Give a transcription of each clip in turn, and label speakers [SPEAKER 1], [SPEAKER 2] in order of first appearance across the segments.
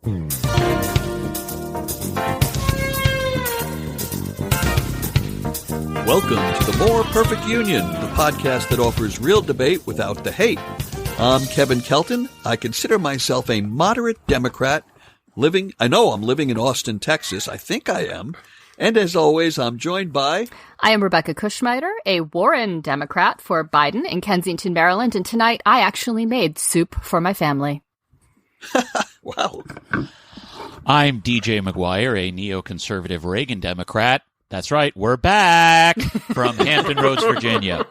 [SPEAKER 1] Welcome to the More Perfect Union, the podcast that offers real debate without the hate. I'm Kevin Kelton. I consider myself a moderate Democrat I know I'm living in Austin, Texas. I think I am. And as always, I'm joined by...
[SPEAKER 2] I am Rebecca Kushmeider, a Warren Democrat for Biden in Kensington, Maryland. And tonight I actually made soup for my family.
[SPEAKER 1] Wow.
[SPEAKER 3] I'm DJ McGuire, a neoconservative Reagan Democrat. That's right, we're back from Hampton Roads, Virginia.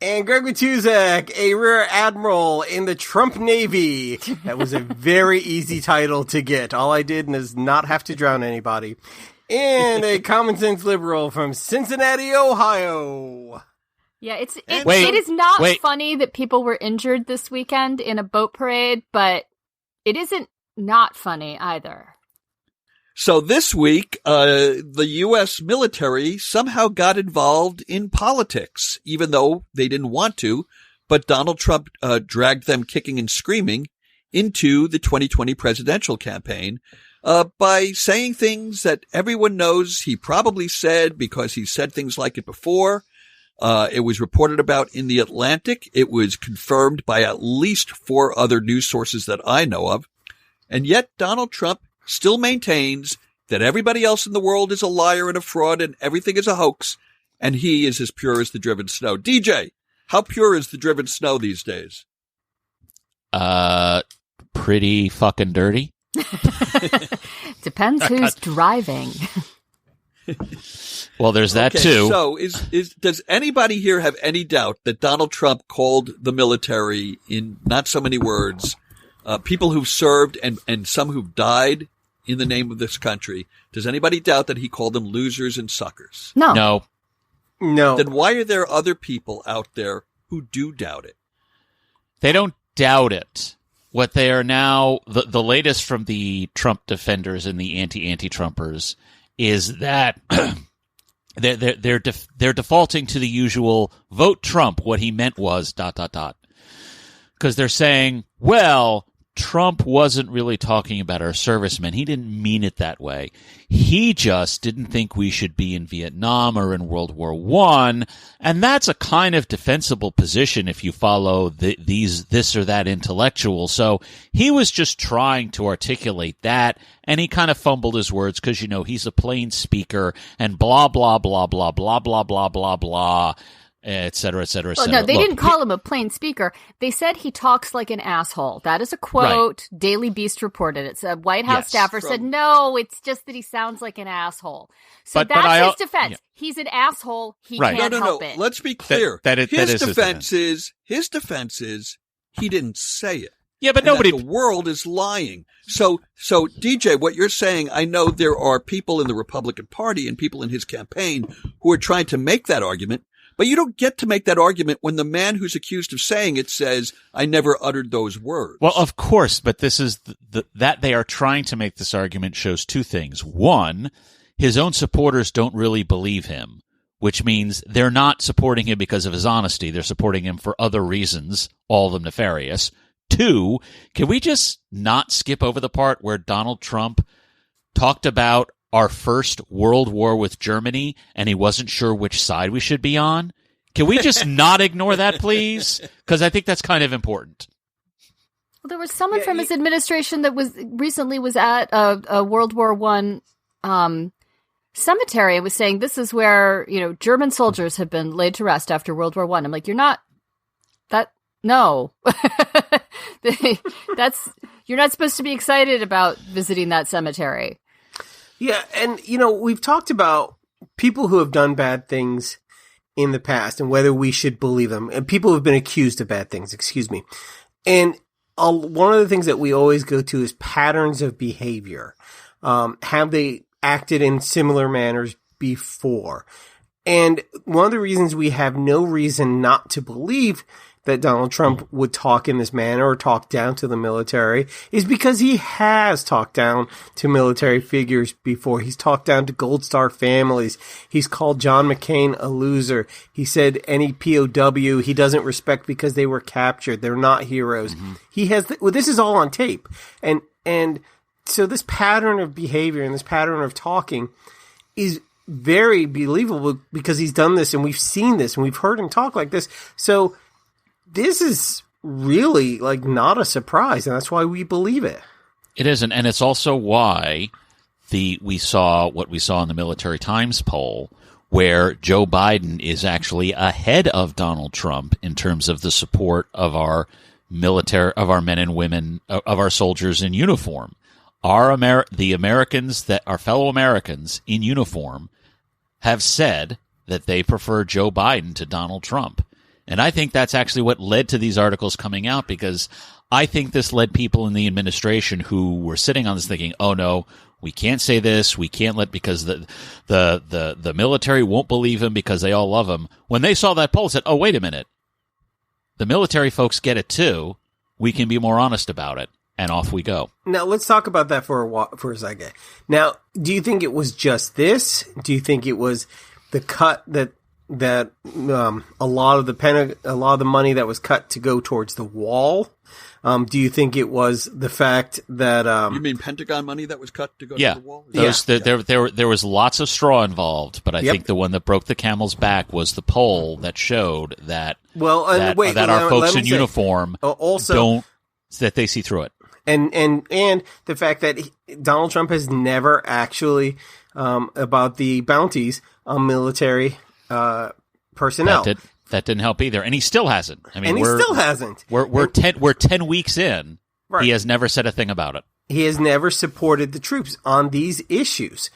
[SPEAKER 4] And Greg Matuzak, a Rear Admiral in the Trump Navy. That was a very easy title to get. All I did is not have to drown anybody. And a common sense liberal from Cincinnati, Ohio.
[SPEAKER 2] Yeah, it is not funny that people were injured this weekend in a boat parade, but it isn't not funny either.
[SPEAKER 1] So this week, the U.S. military somehow got involved in politics, even though they didn't want to, but Donald Trump dragged them kicking and screaming into the 2020 presidential campaign by saying things that everyone knows he probably said because he said things like it before. It was reported about in The Atlantic. It was confirmed by at least 4 other news sources that I know of. And yet Donald Trump still maintains that everybody else in the world is a liar and a fraud and everything is a hoax, and he is as pure as the driven snow. DJ, how pure is the driven snow these days?
[SPEAKER 3] Pretty fucking dirty.
[SPEAKER 2] Depends who's driving.
[SPEAKER 3] Well, there's that too.
[SPEAKER 1] So does anybody here have any doubt that Donald Trump called the military, in not so many words, people who've served and some who've died in the name of this country? Does anybody doubt that he called them losers and suckers?
[SPEAKER 2] No.
[SPEAKER 1] Then why are there other people out there who do doubt it?
[SPEAKER 3] They don't doubt it. What they are now, the latest from the Trump defenders and the anti-Trumpers is that they're defaulting to the usual vote Trump. What he meant was ... Because they're saying, well, Trump wasn't really talking about our servicemen. He didn't mean it that way. He just didn't think we should be in Vietnam or in World War I. And that's a kind of defensible position if you follow this or that intellectual. So he was just trying to articulate that, and he kind of fumbled his words because, he's a plain speaker and blah, blah, blah, blah, blah, blah, blah, blah, blah. Et cetera, et cetera, et cetera.
[SPEAKER 2] No, they didn't call him a plain speaker. They said he talks like an asshole. That is a quote. Right. Daily Beast reported it. A White House staffer said, no, it's just that he sounds like an asshole. So that's his defense. Yeah. He's an asshole. He can't help it.
[SPEAKER 1] Let's be clear. His defense is he didn't say it.
[SPEAKER 3] Yeah, but nobody.
[SPEAKER 1] The world is lying. So DJ, what you're saying, I know there are people in the Republican Party and people in his campaign who are trying to make that argument. But you don't get to make that argument when the man who's accused of saying it says, I never uttered those words.
[SPEAKER 3] Well, of course, but this is that they are trying to make this argument shows 2 things. One, his own supporters don't really believe him, which means they're not supporting him because of his honesty. They're supporting him for other reasons, all of them nefarious. 2, can we just not skip over the part where Donald Trump talked about our first world war with Germany, and he wasn't sure which side we should be on? Can we just not ignore that, please? Because I think that's kind of important.
[SPEAKER 2] Well, there was someone from his administration that was at a World War I cemetery and was saying this is where German soldiers have been laid to rest after World War I. I'm like, you're not that. No, you're not supposed to be excited about visiting that cemetery.
[SPEAKER 4] Yeah, and, we've talked about people who have done bad things in the past and whether we should believe them. And people who have been accused of bad things, excuse me. And one of the things that we always go to is patterns of behavior. Have they acted in similar manners before? And one of the reasons we have no reason not to believe that Donald Trump would talk in this manner or talk down to the military is because he has talked down to military figures before. He's talked down to Gold Star families. He's called John McCain a loser. He said any POW he doesn't respect because they were captured. They're not heroes. Mm-hmm. He has, well, this is all on tape. And And so this pattern of behavior and this pattern of talking is very believable because he's done this and we've seen this and we've heard him talk like this. So this is really like not a surprise, and that's why we believe it.
[SPEAKER 3] It isn't, and it's also why we saw what we saw in the Military Times poll, where Joe Biden is actually ahead of Donald Trump in terms of the support of our military, of our men and women, of our soldiers in uniform. The Americans that are fellow Americans in uniform have said that they prefer Joe Biden to Donald Trump. And I think that's actually what led to these articles coming out, because I think this led people in the administration who were sitting on this thinking, oh no, we can't say this, we can't because the military won't believe him because they all love him. When they saw that poll, said, oh, wait a minute. The military folks get it too. We can be more honest about it. And off we go.
[SPEAKER 4] Now, let's talk about that for a second. Now, do you think it was just this? Do you think it was the cut that a lot of the money that was cut to go towards the wall? Do you think it was the fact that
[SPEAKER 1] you mean Pentagon money that was cut to go to the wall?
[SPEAKER 3] There was lots of straw involved, but I think the one that broke the camel's back was the poll that showed that our folks in uniform that they see through it.
[SPEAKER 4] And the fact that Donald Trump has never actually about the bounties on military personnel.
[SPEAKER 3] That didn't help either, and he still hasn't. I mean,
[SPEAKER 4] he still hasn't.
[SPEAKER 3] We're 10 weeks in. Right. He has never said a thing about it.
[SPEAKER 4] He has never supported the troops on these issues.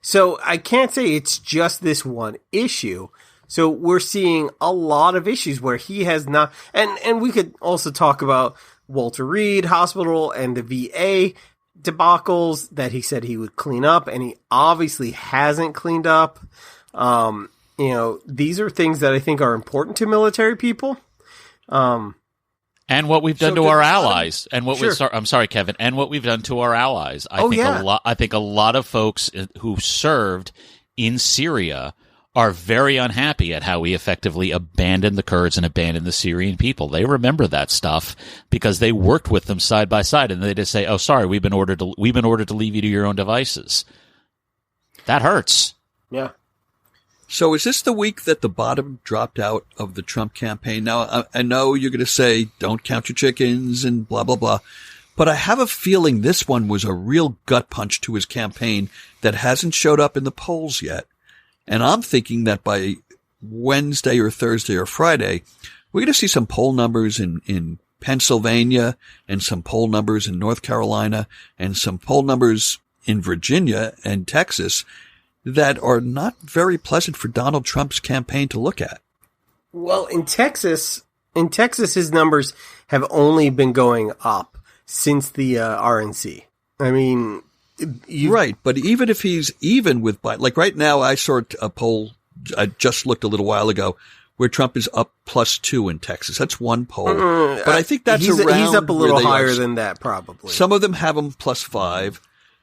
[SPEAKER 4] So I can't say it's just this one issue. So we're seeing a lot of issues where he has not, and we could also talk about Walter Reed Hospital and the VA debacles that he said he would clean up, and he obviously hasn't cleaned up. These are things that I think are important to military people.
[SPEAKER 3] And what we've done to our allies, and what I'm sorry, Kevin, and what we've done to our allies. I think a lot of folks who served in Syria are very unhappy at how we effectively abandoned the Kurds and abandoned the Syrian people. They remember that stuff because they worked with them side by side, and they just say, "Oh, sorry, we've been ordered to leave you to your own devices." That hurts.
[SPEAKER 4] Yeah.
[SPEAKER 1] So is this the week that the bottom dropped out of the Trump campaign? Now, I know you're going to say, don't count your chickens and blah, blah, blah. But I have a feeling this one was a real gut punch to his campaign that hasn't showed up in the polls yet. And I'm thinking that by Wednesday or Thursday or Friday, we're going to see some poll numbers in Pennsylvania and some poll numbers in North Carolina and some poll numbers in Virginia and Texas that are not very pleasant for Donald Trump's campaign to look at.
[SPEAKER 4] Well, in Texas, his numbers have only been going up since the RNC. I mean,
[SPEAKER 1] right. But even if he's even with Biden, like right now, I saw a poll I just looked a little while ago where Trump is up +2 in Texas. That's one poll. But I think that's
[SPEAKER 4] he's up a little higher than that, probably.
[SPEAKER 1] Some of them have him +5.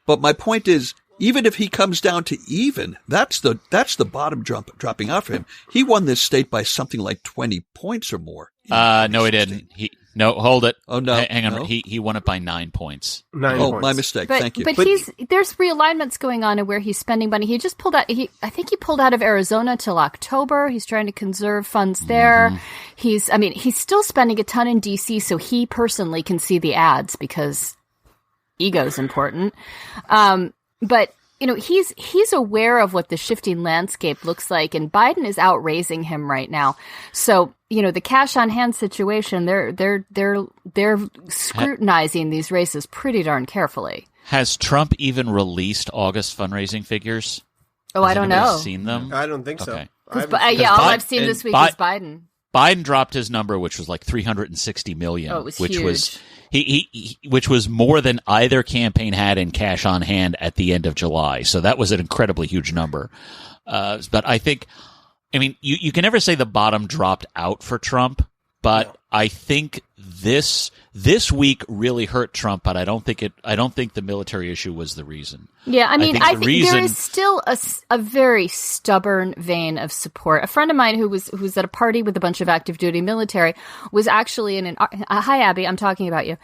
[SPEAKER 1] But my point is, even if he comes down to even, that's the bottom dropping out for him. He won this state by something like 20 points or more.
[SPEAKER 3] No, he didn't. Hold it.
[SPEAKER 1] Oh no,
[SPEAKER 3] hang on.
[SPEAKER 1] No?
[SPEAKER 3] He won it by 9 points.
[SPEAKER 4] 9 points.
[SPEAKER 1] My mistake. Thank you.
[SPEAKER 2] But there's realignments going on where he's spending money. He just pulled out. I think he pulled out of Arizona till October. He's trying to conserve funds there. Mm-hmm. He's still spending a ton in DC, so he personally can see the ads because ego's important. But he's aware of what the shifting landscape looks like, and Biden is outraising him right now. So, the cash on hand situation, they're scrutinizing these races pretty darn carefully.
[SPEAKER 3] Has Trump even released August fundraising figures?
[SPEAKER 2] Oh, I don't know.
[SPEAKER 3] Seen them?
[SPEAKER 4] I don't think so.
[SPEAKER 2] All I've seen this week is Biden.
[SPEAKER 3] Biden dropped his number, which was like $360 million,
[SPEAKER 2] it was
[SPEAKER 3] which
[SPEAKER 2] huge.
[SPEAKER 3] was which was more than either campaign had in cash on hand at the end of July. So that was an incredibly huge number. But I think, you can never say the bottom dropped out for Trump, but I think this week really hurt Trump, but I don't think the military issue was the reason.
[SPEAKER 2] Yeah, I think there is still a very stubborn vein of support. A friend of mine who's at a party with a bunch of active duty military was actually in hi Abby, I'm talking about you.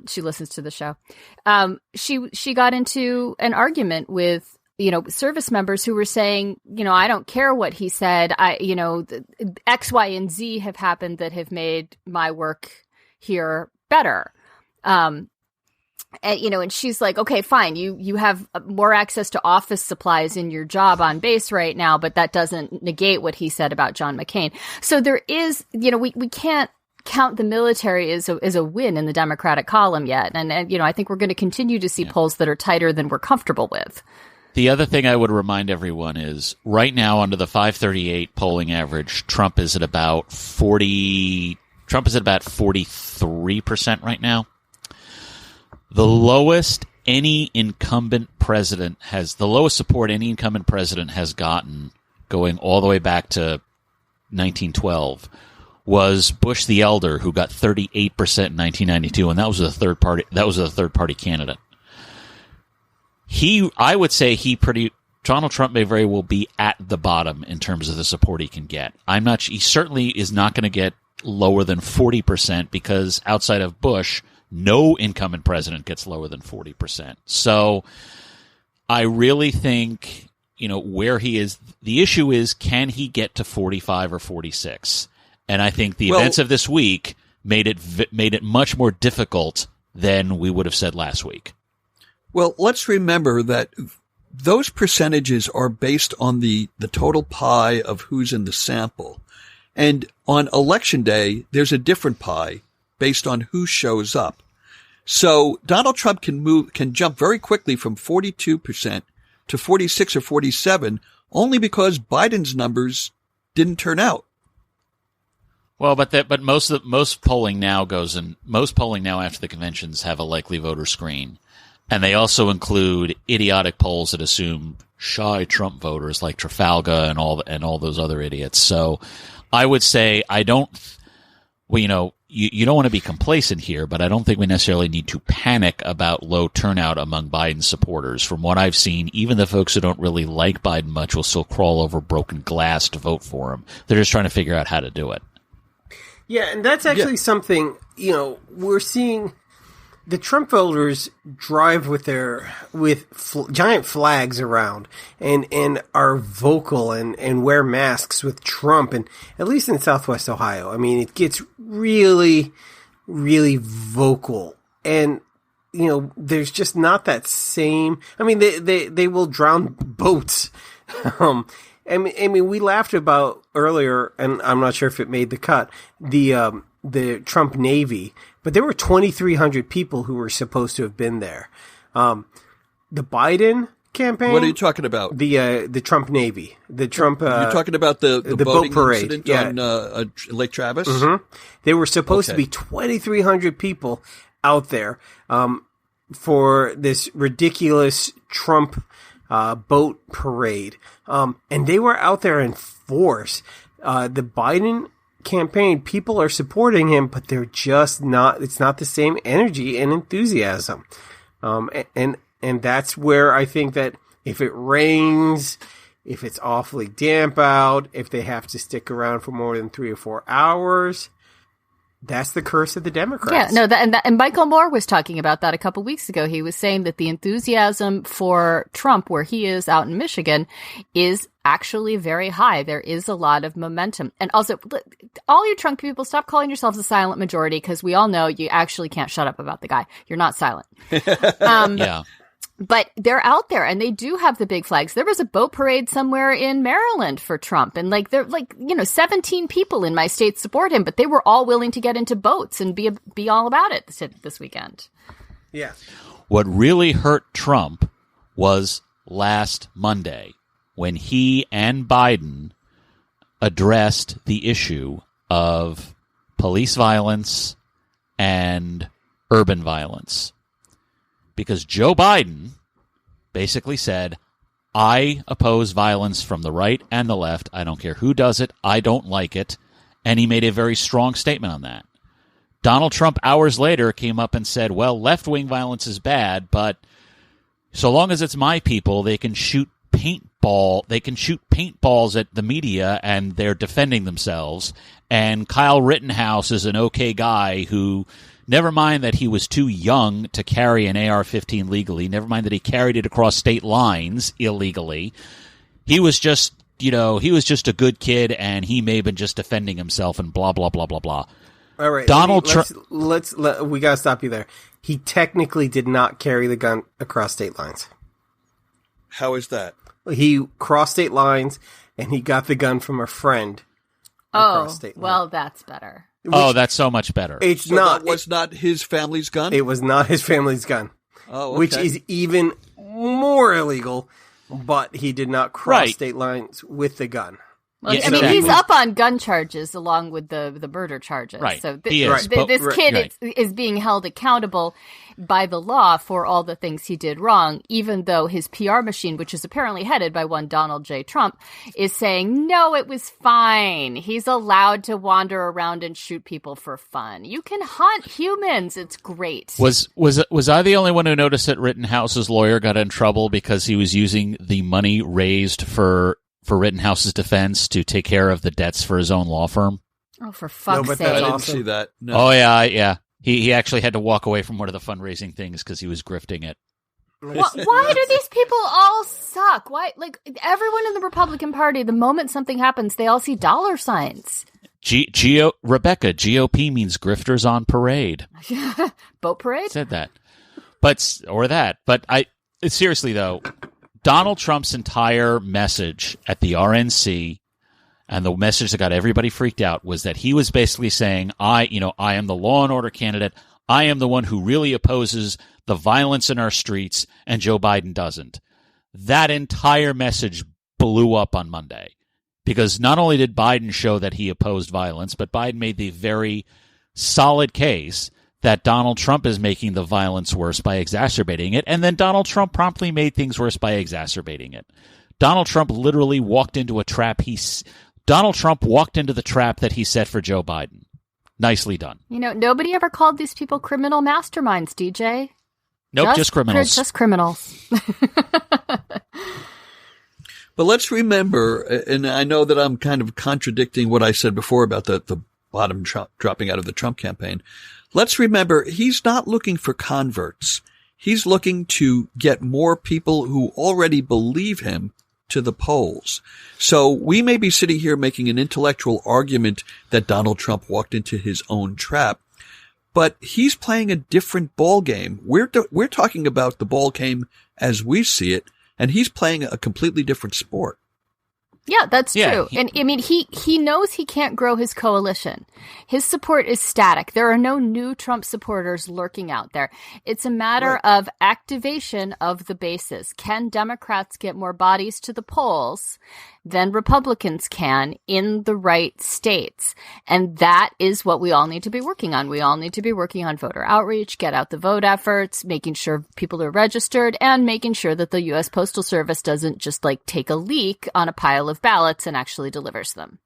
[SPEAKER 2] She listens to the show. She got into an argument with service members who were saying, I don't care what he said. X, Y, and Z have happened that have made my work here better. And she's like, okay, fine. You have more access to office supplies in your job on base right now, but that doesn't negate what he said about John McCain. So there is, we can't count the military as a win in the Democratic column yet. And I think we're going to continue to see polls that are tighter than we're comfortable with.
[SPEAKER 3] The other thing I would remind everyone is right now under the 538 polling average, Trump is at about 43% right now. The lowest support any incumbent president has gotten going all the way back to 1912 was Bush the Elder, who got 38% in 1992, and that was a third party candidate. I would say Donald Trump may very well be at the bottom in terms of the support he can get. He certainly is not going to get lower than 40% because outside of Bush, no incumbent president gets lower than 40%. So I really think, where he is, the issue is, can he get to 45 or 46? And I think the events of this week made it much more difficult than we would have said last week.
[SPEAKER 1] Well, let's remember that those percentages are based on the total pie of who's in the sample. And on election day, there's a different pie based on who shows up. So Donald Trump can jump very quickly from 42% to 46 or 47 only because Biden's numbers didn't turn out.
[SPEAKER 3] Well, but most polling now after the conventions have a likely voter screen. And they also include idiotic polls that assume shy Trump voters like Trafalgar and all those other idiots. So I would say you don't want to be complacent here, but I don't think we necessarily need to panic about low turnout among Biden supporters. From what I've seen, even the folks who don't really like Biden much will still crawl over broken glass to vote for him. They're just trying to figure out how to do it.
[SPEAKER 4] Yeah, and that's actually something, we're seeing. The Trump voters drive with giant flags around and are vocal and wear masks with Trump, and at least in Southwest Ohio. I mean, it gets really, really vocal, and there's just not that same. I mean, they will drown boats. I mean, we laughed about earlier, and I'm not sure if it made the cut. The Trump Navy. But there were 2,300 people who were supposed to have been there. The Biden campaign.
[SPEAKER 1] What are you talking about?
[SPEAKER 4] The Trump Navy. The Trump.
[SPEAKER 1] You're talking about the
[SPEAKER 4] boat parade
[SPEAKER 1] incident on Lake Travis.
[SPEAKER 4] Mm-hmm. There were supposed to be 2,300 people out there for this ridiculous Trump boat parade, and they were out there in force. The Biden campaign, people are supporting him, but they're just not. It's not the same energy and enthusiasm, and that's where I think that if it rains, if it's awfully damp out, if they have to stick around for more than 3 or 4 hours, that's the curse of the Democrats.
[SPEAKER 2] Yeah, no, and Michael Moore was talking about that a couple weeks ago. He was saying that the enthusiasm for Trump, where he is out in Michigan, is actually very high. There is a lot of momentum. And also, all you Trump people, stop calling yourselves a silent majority, because we all know you actually can't shut up about the guy. You're not silent.
[SPEAKER 3] Yeah.
[SPEAKER 2] But they're out there, and they do have the big flags. There was a boat parade somewhere in Maryland for Trump, and 17 people in my state support him, but they were all willing to get into boats and be all about it this weekend.
[SPEAKER 4] Yeah.
[SPEAKER 3] What really hurt Trump was last Monday when he and Biden addressed the issue of police violence and urban violence. Because Joe Biden basically said, I oppose violence from the right and the left. I don't care who does it. I don't like it. And he made a very strong statement on that. Donald Trump, hours later, came up and said, well, left-wing violence is bad, but so long as it's my people, they can shoot paintballs at the media and they're defending themselves. And Kyle Rittenhouse is an okay guy who, never mind that he was too young to carry an AR-15 legally, never mind that he carried it across state lines illegally. He was just a good kid, and he may have been just defending himself and blah, blah, blah, blah, blah.
[SPEAKER 4] All right, we gotta stop you there. He technically did not carry the gun across state lines.
[SPEAKER 1] How is that?
[SPEAKER 4] He crossed state lines, and he got the gun from a friend.
[SPEAKER 2] Well, that's better.
[SPEAKER 3] That's so much better.
[SPEAKER 1] That was not his family's gun?
[SPEAKER 4] It was not his family's gun.
[SPEAKER 1] Oh, okay.
[SPEAKER 4] Which is even more illegal, but he did not cross state lines with the gun.
[SPEAKER 2] Well, he's up on gun charges along with the murder charges.
[SPEAKER 3] Right.
[SPEAKER 2] So
[SPEAKER 3] this
[SPEAKER 2] kid is being held accountable by the law for all the things he did wrong, even though his PR machine, which is apparently headed by one Donald J. Trump, is saying, no, it was fine. He's allowed to wander around and shoot people for fun. You can hunt humans. It's great.
[SPEAKER 3] Was I the only one who noticed that Rittenhouse's lawyer got in trouble because he was using the money raised for Rittenhouse's defense to take care of the debts for his own law firm?
[SPEAKER 2] Oh, for fuck's sake.
[SPEAKER 1] I didn't see that. No.
[SPEAKER 3] Oh, yeah. He actually had to walk away from one of the fundraising things because he was grifting it.
[SPEAKER 2] Why do these people all suck? Why, everyone in the Republican Party, the moment something happens, they all see dollar signs.
[SPEAKER 3] Rebecca, GOP means grifters on parade.
[SPEAKER 2] Boat parade?
[SPEAKER 3] Said that. But seriously, though, Donald Trump's entire message at the RNC, and the message that got everybody freaked out, was that he was basically saying, I am the law and order candidate. I am the one who really opposes the violence in our streets, and Joe Biden doesn't. That entire message blew up on Monday, because not only did Biden show that he opposed violence, but Biden made the very solid case that Donald Trump is making the violence worse by exacerbating it, and then Donald Trump promptly made things worse by exacerbating it. Donald Trump literally walked into a trap. Donald Trump walked into the trap that he set for Joe Biden. Nicely done.
[SPEAKER 2] Nobody ever called these people criminal masterminds, DJ.
[SPEAKER 3] Nope, just criminals.
[SPEAKER 2] Just criminals.
[SPEAKER 1] But let's remember, and I know that I'm kind of contradicting what I said before about the bottom dropping out of the Trump campaign. Let's remember, he's not looking for converts. He's looking to get more people who already believe him to the polls. So we may be sitting here making an intellectual argument that Donald Trump walked into his own trap, but he's playing a different ball game. We're talking about the ball game as we see it, and he's playing a completely different sport.
[SPEAKER 2] Yeah, that's true. And he knows he can't grow his coalition. His support is static. There are no new Trump supporters lurking out there. It's a matter of activation of the bases. Can Democrats get more bodies to the polls than Republicans can in the right states? And that is what we all need to be working on. We all need to be working on voter outreach, get out the vote efforts, making sure people are registered, and making sure that the U.S. Postal Service doesn't just take a leak on a pile of ballots and actually delivers them.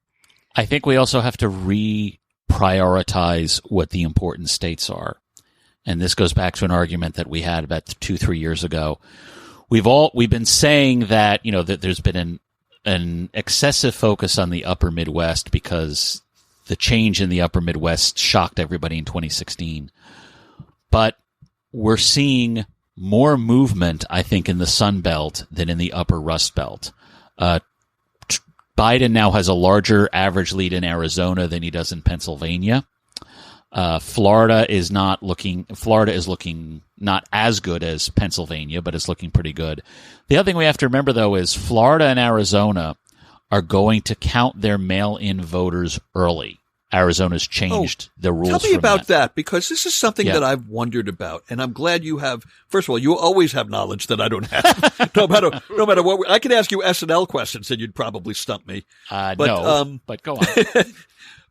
[SPEAKER 3] I think we also have to reprioritize what the important states are. And this goes back to an argument that we had about 2-3 years ago. We've been saying that, that there's been an excessive focus on the upper Midwest because the change in the upper Midwest shocked everybody in 2016. But we're seeing more movement, I think, in the Sun Belt than in the upper Rust Belt. Biden now has a larger average lead in Arizona than he does in Pennsylvania. Florida is looking not as good as Pennsylvania, but it's looking pretty good. The other thing we have to remember, though, is Florida and Arizona are going to count their mail-in voters early. Arizona's changed the rules.
[SPEAKER 1] Tell me about that, because this is something that I've wondered about, and I'm glad you have. First of all, you always have knowledge that I don't have. no matter what, I could ask you SNL questions, and you'd probably stump me.
[SPEAKER 3] But go on.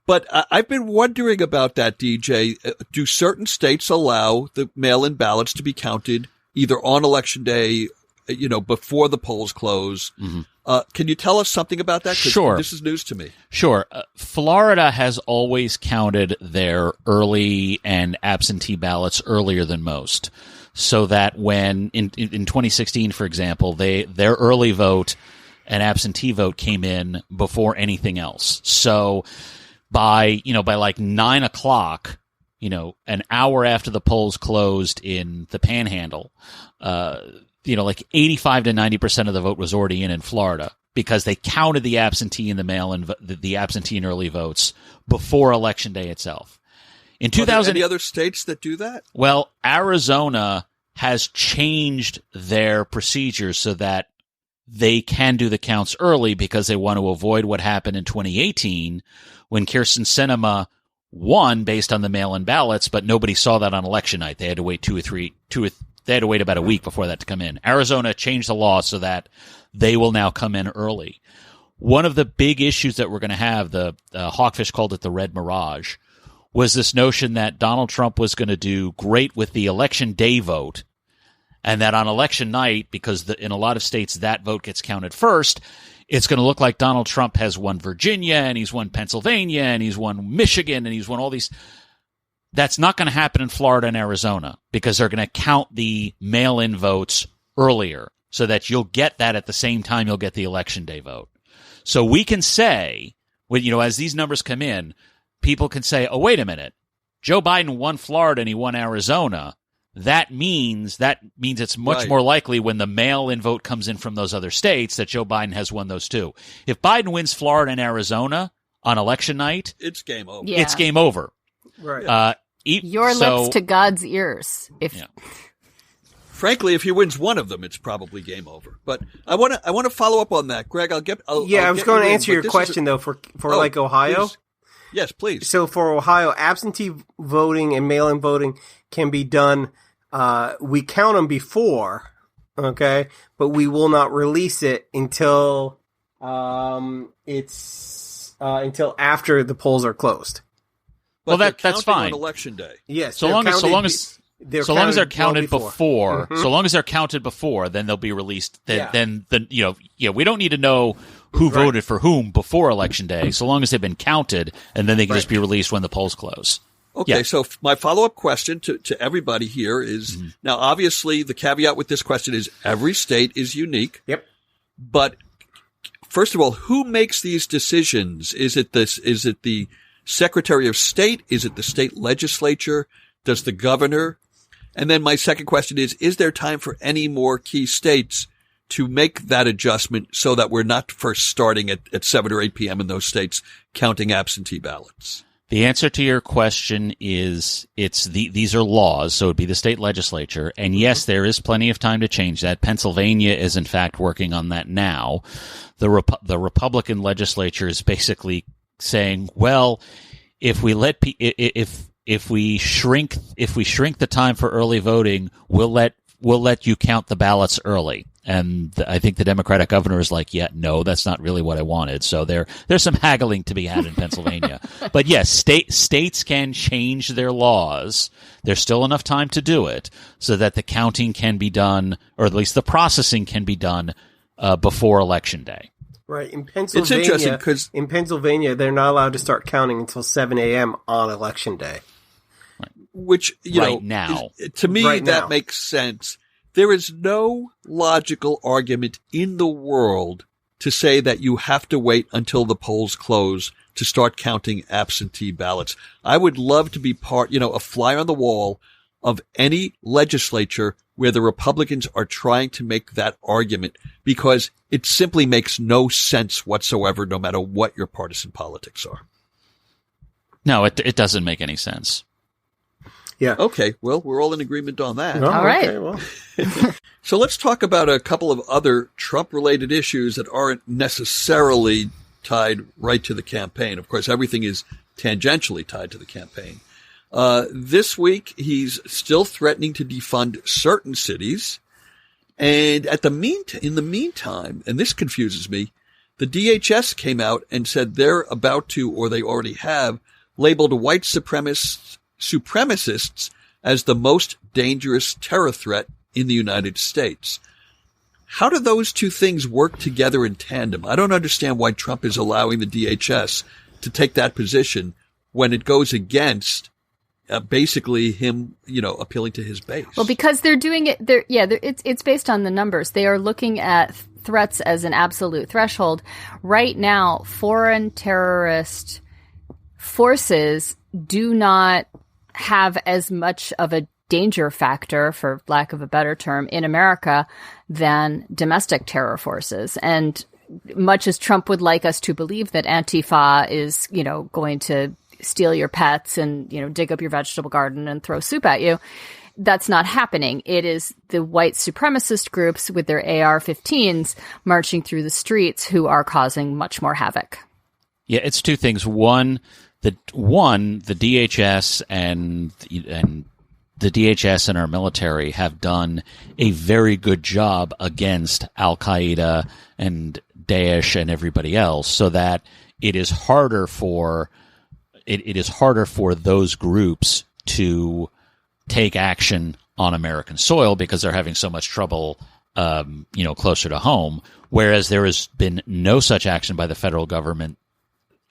[SPEAKER 1] But I've been wondering about that, DJ. Do certain states allow the mail-in ballots to be counted either on Election Day, before the polls close?
[SPEAKER 3] Mm-hmm.
[SPEAKER 1] Can you tell us something about that? 'Cause
[SPEAKER 3] Sure.
[SPEAKER 1] This is news to me.
[SPEAKER 3] Sure. Florida has always counted their early and absentee ballots earlier than most. So that when in 2016, for example, their early vote and absentee vote came in before anything else. So by like 9 o'clock, an hour after the polls closed in the Panhandle, like 85 to 90% of the vote was already in Florida because they counted the absentee and the mail and the absentee and early votes before Election Day itself. In 2000,
[SPEAKER 1] any other states that do that?
[SPEAKER 3] Well, Arizona has changed their procedures so that they can do the counts early because they want to avoid what happened in 2018 when Kyrsten Sinema won based on the mail-in ballots, but nobody saw that on election night. They had to wait they had to wait about a week before that to come in. Arizona changed the law so that they will now come in early. One of the big issues that we're going to have, the Hawkfish called it the Red Mirage, was this notion that Donald Trump was going to do great with the election day vote, and that on election night, because in a lot of states that vote gets counted first, it's going to look like Donald Trump has won Virginia, and he's won Pennsylvania, and he's won Michigan, and he's won all these. That's not going to happen in Florida and Arizona because they're going to count the mail-in votes earlier so that you'll get that at the same time you'll get the election day vote. So we can say, as these numbers come in, people can say, oh, wait a minute, Joe Biden won Florida and he won Arizona. That means it's much more likely when the mail-in vote comes in from those other states that Joe Biden has won those too. If Biden wins Florida and Arizona on election night,
[SPEAKER 1] it's game over.
[SPEAKER 2] Yeah.
[SPEAKER 3] It's game over.
[SPEAKER 4] Right.
[SPEAKER 2] Your lips to God's ears.
[SPEAKER 1] Frankly, if he wins one of them, it's probably game over. But I want to follow up on that, Greg. I
[SPEAKER 4] was going to answer your question though for like Ohio.
[SPEAKER 1] Please. Yes, please.
[SPEAKER 4] So for Ohio, absentee voting and mail-in voting can be done. We count them before, okay, but we will not release it until until after the polls are closed.
[SPEAKER 1] But
[SPEAKER 3] that's fine.
[SPEAKER 1] On election day.
[SPEAKER 4] Yes.
[SPEAKER 3] So long as they're counted before,
[SPEAKER 4] Mm-hmm.
[SPEAKER 3] so long as they're counted before, then they'll be released. Then we don't need to know who voted for whom before election day, so long as they've been counted, and then they can just be released when the polls close.
[SPEAKER 1] Okay, so my follow-up question to everybody here is, now obviously the caveat with this question is every state is unique.
[SPEAKER 4] Yep.
[SPEAKER 1] But first of all, who makes these decisions? Is it the Secretary of State? Is it the state legislature? Does the governor? And then my second question is there time for any more key states to make that adjustment so that we're not first starting at 7 or 8 p.m. in those states counting absentee ballots?
[SPEAKER 3] The answer to your question is these are laws, so it would be the state legislature. And yes, there is plenty of time to change that. Pennsylvania is in fact working on that now. The Republican legislature is basically saying, well, if we shrink the time for early voting, we'll let you count the ballots early. And I think the Democratic governor is like, yeah, no, that's not really what I wanted. So there's some haggling to be had in Pennsylvania. But yes, states can change their laws. There's still enough time to do it so that the counting can be done, or at least the processing can be done before Election Day.
[SPEAKER 4] Right. In Pennsylvania,
[SPEAKER 1] it's interesting because
[SPEAKER 4] in Pennsylvania, they're not allowed to start counting until 7 a.m. on Election Day.
[SPEAKER 1] Which,
[SPEAKER 3] now.
[SPEAKER 1] To me, that makes sense. There is no logical argument in the world to say that you have to wait until the polls close to start counting absentee ballots. I would love to be part, a fly on the wall of any legislature where the Republicans are trying to make that argument, because it simply makes no sense whatsoever, no matter what your partisan politics are.
[SPEAKER 3] No, it doesn't make any sense.
[SPEAKER 4] Yeah.
[SPEAKER 1] Okay. Well, we're all in agreement on that.
[SPEAKER 4] Oh,
[SPEAKER 2] all right.
[SPEAKER 4] Okay, well.
[SPEAKER 1] So let's talk about a couple of other Trump-related issues that aren't necessarily tied right to the campaign. Of course, everything is tangentially tied to the campaign. This week, he's still threatening to defund certain cities. And in the meantime, and this confuses me, the DHS came out and said they're about to, or they already have, labeled white supremacists as the most dangerous terror threat in the United States. How do those two things work together in tandem? I don't understand why Trump is allowing the DHS to take that position when it goes against basically him, appealing to his base.
[SPEAKER 2] Well, because they're doing it. It's based on the numbers. They are looking at threats as an absolute threshold. Right now, foreign terrorist forces do not have as much of a danger factor, for lack of a better term, in America than domestic terror forces. And much as Trump would like us to believe that Antifa is, going to steal your pets and, dig up your vegetable garden and throw soup at you, that's not happening. It is the white supremacist groups with their AR-15s marching through the streets who are causing much more havoc.
[SPEAKER 3] Yeah, it's two things. One, the DHS and the DHS and our military have done a very good job against Al-Qaeda and Daesh and everybody else, so that it is harder for those groups to take action on American soil because they're having so much trouble, closer to home. Whereas there has been no such action by the federal government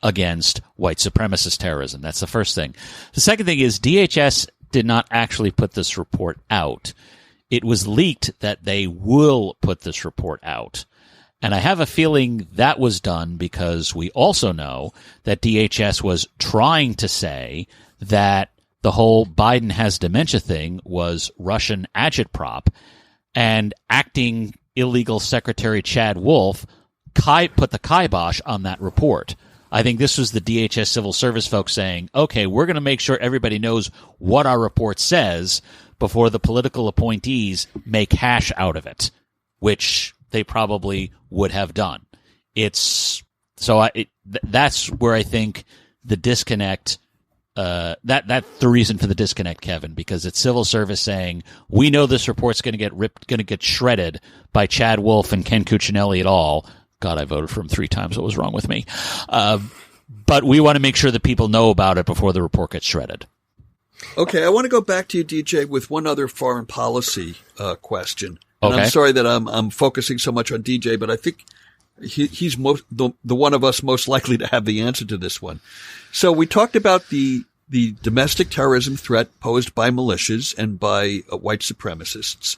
[SPEAKER 3] against white supremacist terrorism. That's the first thing. The second thing is DHS did not actually put this report out. It was leaked that they will put this report out. And I have a feeling that was done because we also know that DHS was trying to say that the whole Biden has dementia thing was Russian agitprop, and acting illegal Secretary Chad Wolf put the kibosh on that report. I think this was the DHS civil service folks saying, okay, we're going to make sure everybody knows what our report says before the political appointees make hash out of it, which they probably would have done. That's where I think the disconnect, that's the reason for the disconnect, Kevin, because it's civil service saying, we know this report's going to get shredded by Chad Wolf and Ken Cuccinelli et al. God, I voted for him 3 times. What was wrong with me? But we want to make sure that people know about it before the report gets shredded.
[SPEAKER 1] Okay, I want to go back to you, DJ, with one other foreign policy question. And
[SPEAKER 3] Okay.
[SPEAKER 1] I'm sorry that I'm focusing so much on DJ, but I think he's the one of us most likely to have the answer to this one. So we talked about the domestic terrorism threat posed by militias and by white supremacists.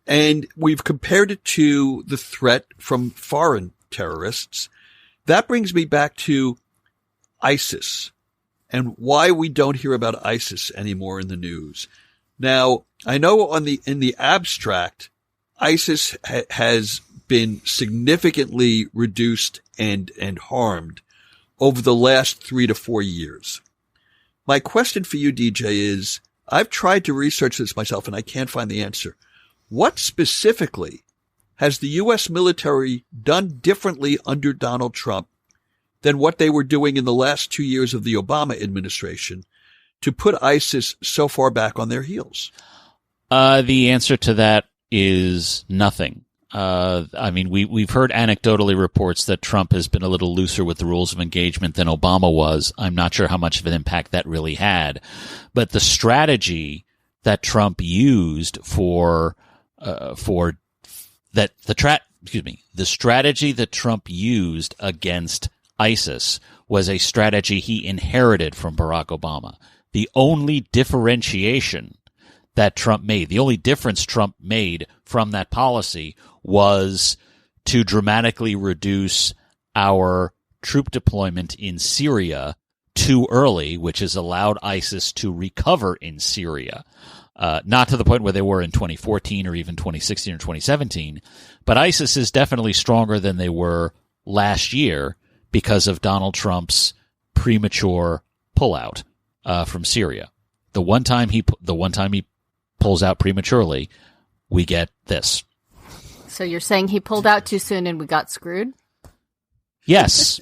[SPEAKER 1] And we've compared it to the threat from foreign terrorists. That brings me back to ISIS and why we don't hear about ISIS anymore in the news. Now, I know in the abstract, ISIS has been significantly reduced and harmed over the last 3 to 4 years. My question for you, DJ, is I've tried to research this myself and I can't find the answer. What specifically has the U.S. military done differently under Donald Trump than what they were doing in the last 2 years of the Obama administration to put ISIS so far back on their heels?
[SPEAKER 3] The answer to that is nothing. We've heard anecdotally reports that Trump has been a little looser with the rules of engagement than Obama was. I'm not sure how much of an impact that really had. But the strategy that Trump used the strategy that Trump used against ISIS was a strategy he inherited from Barack Obama. The only differentiation that Trump made, the only difference Trump made from that policy was to dramatically reduce our troop deployment in Syria too early, which has allowed ISIS to recover in Syria. Not to the point where they were in 2014 or even 2016 or 2017, but ISIS is definitely stronger than they were last year because of Donald Trump's premature pullout from Syria. The one time he pulls out prematurely, we get this.
[SPEAKER 2] So you're saying he pulled out too soon and we got screwed?
[SPEAKER 3] Yes.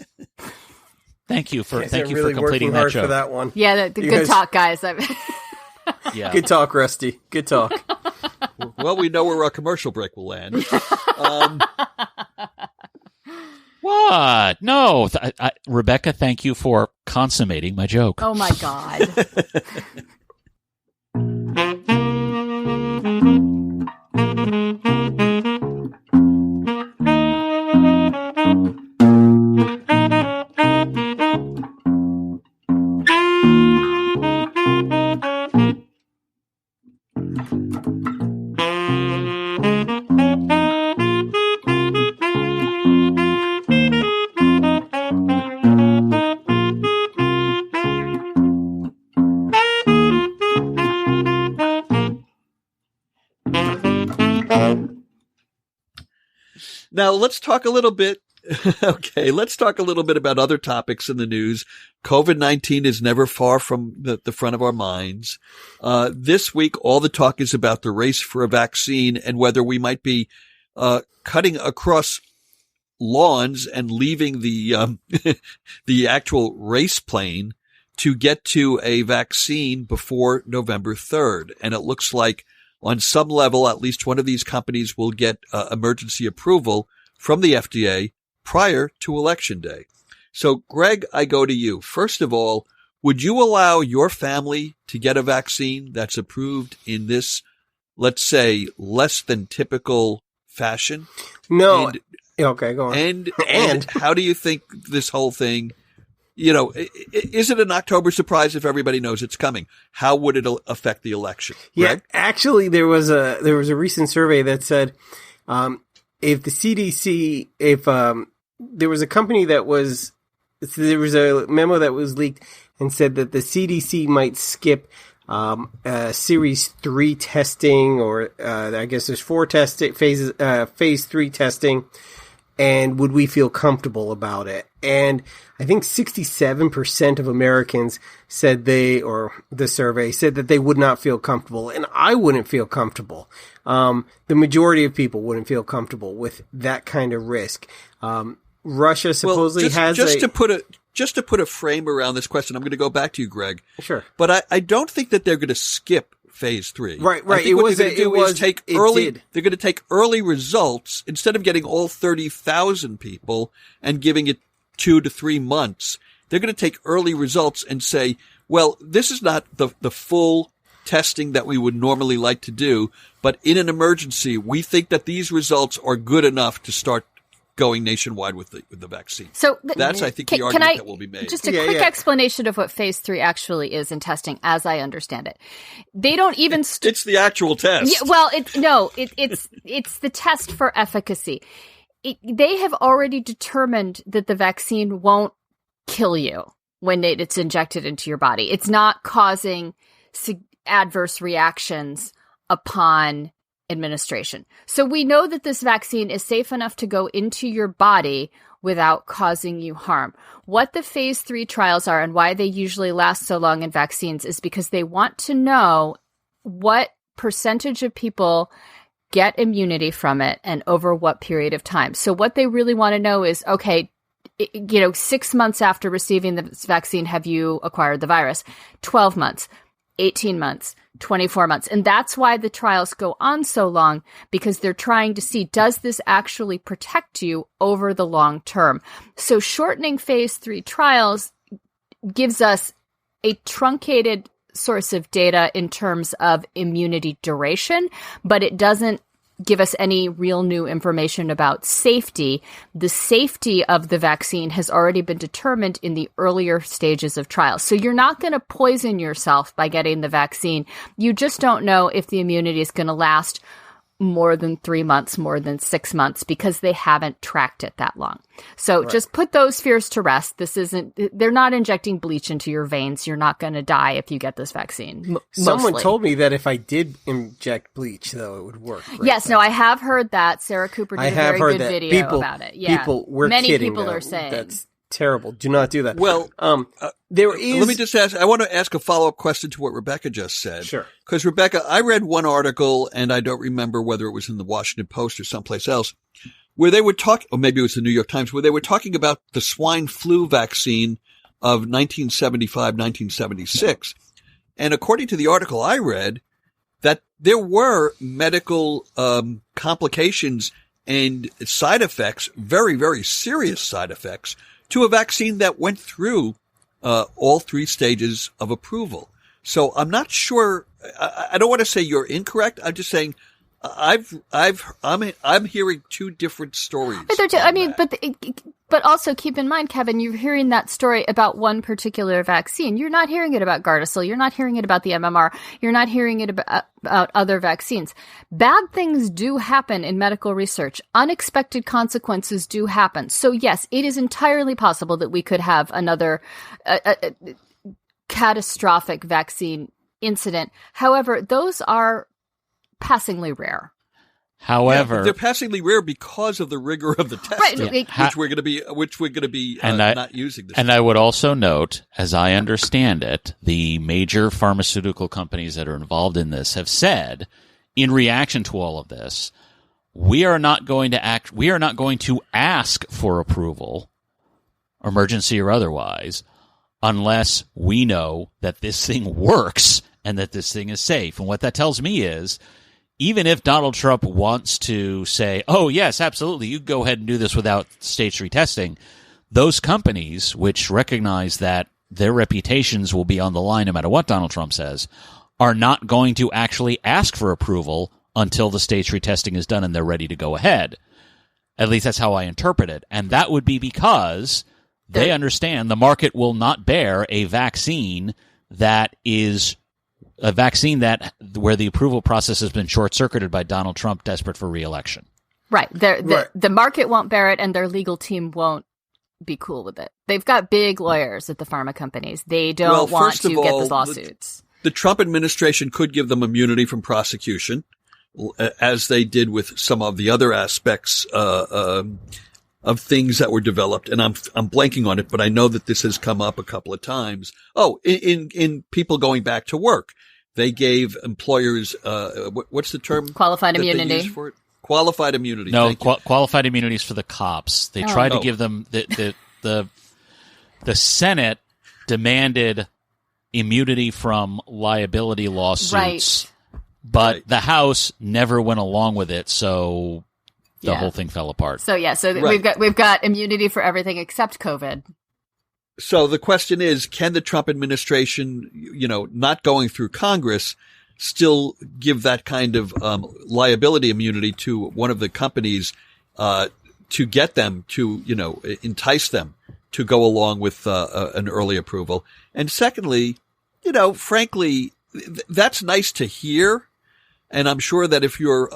[SPEAKER 3] Thank you for completing that joke.
[SPEAKER 4] For that one.
[SPEAKER 2] Yeah, good talk, guys.
[SPEAKER 3] Yeah.
[SPEAKER 4] Good talk, Rusty. Good talk.
[SPEAKER 1] Well, we know where our commercial break will land.
[SPEAKER 3] What? No. Rebecca, thank you for consummating my joke.
[SPEAKER 2] Oh, my God.
[SPEAKER 1] Now let's talk a little bit. Okay, let's talk a little bit about other topics in the news. COVID-19 is never far from the front of our minds. This week, all the talk is about the race for a vaccine and whether we might be cutting across lawns and leaving the the actual race plane to get to a vaccine before November 3rd. And it looks like on some level, at least one of these companies will get emergency approval from the FDA prior to Election Day. So, Greg, I go to you. First of all, would you allow your family to get a vaccine that's approved in this, let's say, less than typical fashion?
[SPEAKER 4] No.
[SPEAKER 1] And,
[SPEAKER 4] okay, go on.
[SPEAKER 1] And how do you think this whole thing, is it an October surprise if everybody knows it's coming? How would it affect the election? Greg?
[SPEAKER 4] Yeah, actually, there was a recent survey that said if the CDC, there was a company there was a memo that was leaked and said that the CDC might skip Series 3 testing, or I guess there's 4 phases, Phase 3 testing. And would we feel comfortable about it? And I think 67% of Americans said the survey said that they would not feel comfortable. And I wouldn't feel comfortable. The majority of people wouldn't feel comfortable with that kind of risk. Russia supposedly
[SPEAKER 1] just to put a frame around this question, I'm going to go back to you, Greg.
[SPEAKER 4] Sure.
[SPEAKER 1] But I don't think that they're going to skip Phase 3.
[SPEAKER 4] Right.
[SPEAKER 1] I think what they're going to do they're going to take early results instead of getting all 30,000 people and giving it 2 to 3 months. They're going to take early results and say, well, this is not the full testing that we would normally like to do, but in an emergency, we think that these results are good enough to start going nationwide with the vaccine.
[SPEAKER 2] So
[SPEAKER 1] that's, I think, the argument that will be made.
[SPEAKER 2] Just a quick explanation of what Phase 3 actually is in testing, as I understand it. They don't even.
[SPEAKER 1] It's the actual test.
[SPEAKER 2] Yeah, well, it's the test for efficacy. They have already determined that the vaccine won't kill you when it's injected into your body. It's not causing adverse reactions upon administration. So we know that this vaccine is safe enough to go into your body without causing you harm. What the Phase 3 trials are and why they usually last so long in vaccines is because they want to know what percentage of people get immunity from it and over what period of time. So what they really want to know is, okay, 6 months after receiving this vaccine, have you acquired the virus? 12 months, 18 months, 24 months. And that's why the trials go on so long, because they're trying to see, does this actually protect you over the long term? So shortening Phase 3 trials gives us a truncated source of data in terms of immunity duration, but it doesn't give us any real new information about safety. The safety of the vaccine has already been determined in the earlier stages of trials. So you're not going to poison yourself by getting the vaccine. You just don't know if the immunity is going to last more than 3 months, more than 6 months, because they haven't tracked it that long. So just put those fears to rest. They're not injecting bleach into your veins. You're not going to die if you get this vaccine.
[SPEAKER 4] Someone told me that if I did inject bleach, though, it would work. Right?
[SPEAKER 2] Yes, no, I have heard that. Sarah Cooper did a very good video about it. Yeah. Many people are saying
[SPEAKER 4] that's terrible. Do not do that.
[SPEAKER 1] Well,
[SPEAKER 4] there is.
[SPEAKER 1] Let me just ask. I want to ask a follow-up question to what Rebecca just said.
[SPEAKER 4] Sure.
[SPEAKER 1] Because Rebecca, I read one article, and I don't remember whether it was in the Washington Post or someplace else, where they were talking, or maybe it was the New York Times, where they were talking about the swine flu vaccine of 1975, 1976. And according to the article I read, that there were medical complications and side effects, very, very serious side effects, to a vaccine that went through all 3 stages of approval. So I'm not sure. I don't want to say you're incorrect. I'm just saying I'm hearing 2 different stories.
[SPEAKER 2] But But also keep in mind, Kevin, you're hearing that story about one particular vaccine. You're not hearing it about Gardasil. You're not hearing it about the MMR. You're not hearing it about other vaccines. Bad things do happen in medical research. Unexpected consequences do happen. So yes, it is entirely possible that we could have another catastrophic vaccine incident. However, those are passingly rare.
[SPEAKER 3] However,
[SPEAKER 1] they're passingly rare because of the rigor of the testing, which we're going to be not using this.
[SPEAKER 3] And I would also note, as I understand it, the major pharmaceutical companies that are involved in this have said, in reaction to all of this, we are not going to ask for approval, emergency or otherwise, unless we know that this thing works and that this thing is safe. And what that tells me is, even if Donald Trump wants to say, oh, yes, absolutely, you go ahead and do this without stage 3 testing, those companies, which recognize that their reputations will be on the line no matter what Donald Trump says, are not going to actually ask for approval until the stage 3 testing is done and they're ready to go ahead. At least that's how I interpret it. And that would be because they understand the market will not bear a vaccine that is a vaccine that where the approval process has been short-circuited by Donald Trump desperate for re-election.
[SPEAKER 2] Right. The market won't bear it, and their legal team won't be cool with it. They've got big lawyers at the pharma companies. They don't want to get those lawsuits.
[SPEAKER 1] The Trump administration could give them immunity from prosecution, as they did with some of the other aspects of things that were developed, and I'm blanking on it, but I know that this has come up a couple of times. Oh, in people going back to work. They gave employers, what's the term?
[SPEAKER 2] Qualified immunity.
[SPEAKER 1] For it? Qualified immunity.
[SPEAKER 3] No, qualified immunities for the cops. They tried to give them the Senate demanded immunity from liability lawsuits, but the House never went along with it. So the whole thing fell apart.
[SPEAKER 2] So we've got immunity for everything except COVID.
[SPEAKER 1] So the question is, can the Trump administration, not going through Congress, still give that kind of liability immunity to one of the companies to get them to, entice them to go along with an early approval? And secondly, frankly, that's nice to hear. And I'm sure that if you're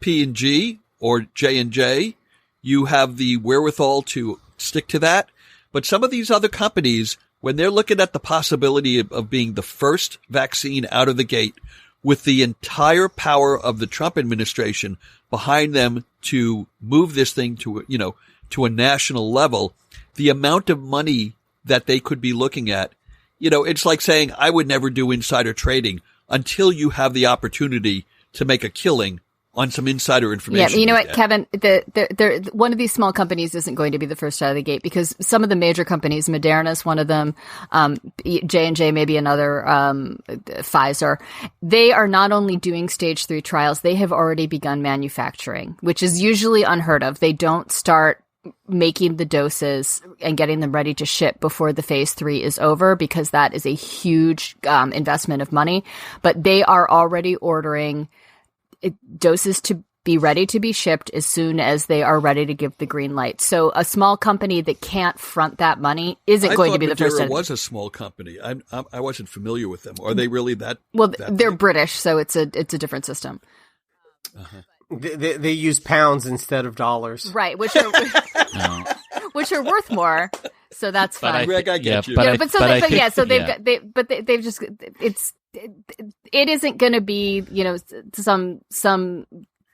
[SPEAKER 1] P&G or J&J, you have the wherewithal to stick to that. But some of these other companies, when they're looking at the possibility of being the first vaccine out of the gate with the entire power of the Trump administration behind them to move this thing to a national level, the amount of money that they could be looking at, it's like saying, I would never do insider trading until you have the opportunity to make a killing on some insider information.
[SPEAKER 2] Yeah, you know what, Kevin? One of these small companies isn't going to be the first out of the gate because some of the major companies, Moderna's one of them, J&J maybe another, Pfizer, they are not only doing stage 3 trials, they have already begun manufacturing, which is usually unheard of. They don't start making the doses and getting them ready to ship before the phase 3 is over because that is a huge investment of money. But they are already ordering doses to be ready to be shipped as soon as they are ready to give the green light. So a small company that can't front that money isn't going to be the first.
[SPEAKER 1] I thought Madeira was a small company. I wasn't familiar with them. Are they really that?
[SPEAKER 2] Well, they're big? British, so it's a different system.
[SPEAKER 4] Uh-huh. They use pounds instead of dollars,
[SPEAKER 2] right? Which are worth more. So that's fine.
[SPEAKER 1] Greg, I get you.
[SPEAKER 2] They've just it isn't going to be, some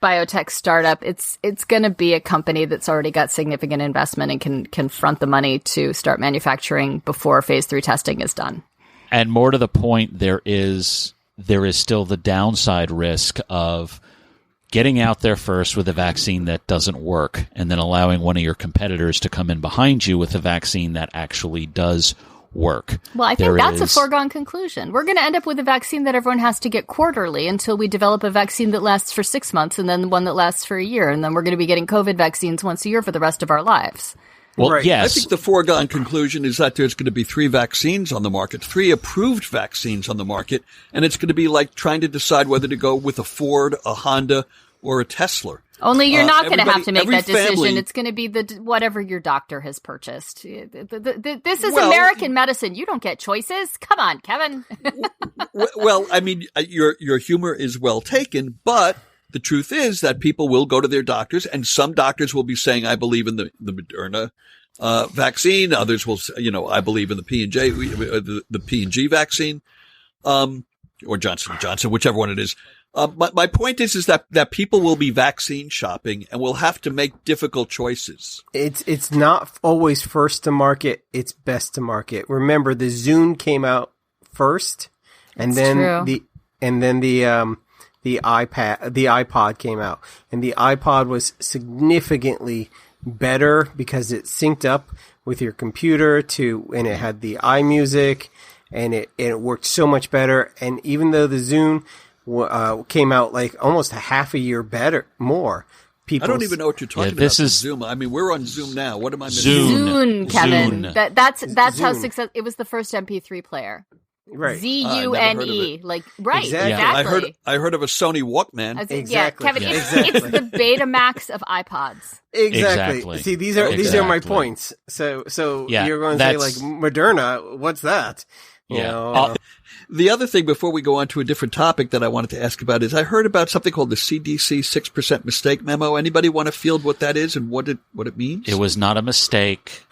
[SPEAKER 2] biotech startup. It's going to be a company that's already got significant investment and can front the money to start manufacturing before phase 3 testing is done.
[SPEAKER 3] And more to the point, there is still the downside risk of getting out there first with a vaccine that doesn't work and then allowing one of your competitors to come in behind you with a vaccine that actually does work.
[SPEAKER 2] Well, I think that's a foregone conclusion. We're going to end up with a vaccine that everyone has to get quarterly until we develop a vaccine that lasts for 6 months and then one that lasts for a year. And then we're going to be getting COVID vaccines once a year for the rest of our lives.
[SPEAKER 3] Well, right. Yes.
[SPEAKER 1] I think the foregone conclusion is that there's going to be 3 vaccines on the market, 3 approved vaccines on the market, and it's going to be like trying to decide whether to go with a Ford, a Honda, or a Tesla.
[SPEAKER 2] Only you're not going to have to make
[SPEAKER 1] every
[SPEAKER 2] that decision.
[SPEAKER 1] family-
[SPEAKER 2] It's going to be whatever your doctor has purchased. This is American medicine. You don't get choices. Come on, Kevin.
[SPEAKER 1] Well, I mean, your humor is well taken, but the truth is that people will go to their doctors, and some doctors will be saying, I believe in the Moderna vaccine. Others will say, I believe in the the P&G vaccine, or Johnson & Johnson, whichever one it is. My point is that people will be vaccine shopping and will have to make difficult choices.
[SPEAKER 4] It's not always first to market. It's best to market. Remember, the Zune came out first, and then the iPod came out, and the iPod was significantly better because it synced up with your computer and it had the iMusic, and it worked so much better. And even though the Zune came out like almost a half a year more.
[SPEAKER 1] I don't even know what you're talking about. Zoom. I mean, we're on Zoom now. What am I missing?
[SPEAKER 2] Zune, Kevin.
[SPEAKER 3] Zune.
[SPEAKER 2] That's
[SPEAKER 4] Zune.
[SPEAKER 2] how success. It was the first MP3 player.
[SPEAKER 4] Right.
[SPEAKER 2] ZUNE. Right. Exactly.
[SPEAKER 1] I heard of a Sony Walkman.
[SPEAKER 4] Exactly.
[SPEAKER 2] Yeah, Kevin. It's the Betamax of iPods.
[SPEAKER 4] Exactly. See, these are my points. So you're going to say like Moderna. What's that?
[SPEAKER 1] The other thing before we go on to a different topic that I wanted to ask about is I heard about something called the CDC 6% mistake memo. Anybody want to field what that is and what it means?
[SPEAKER 3] It was not a mistake.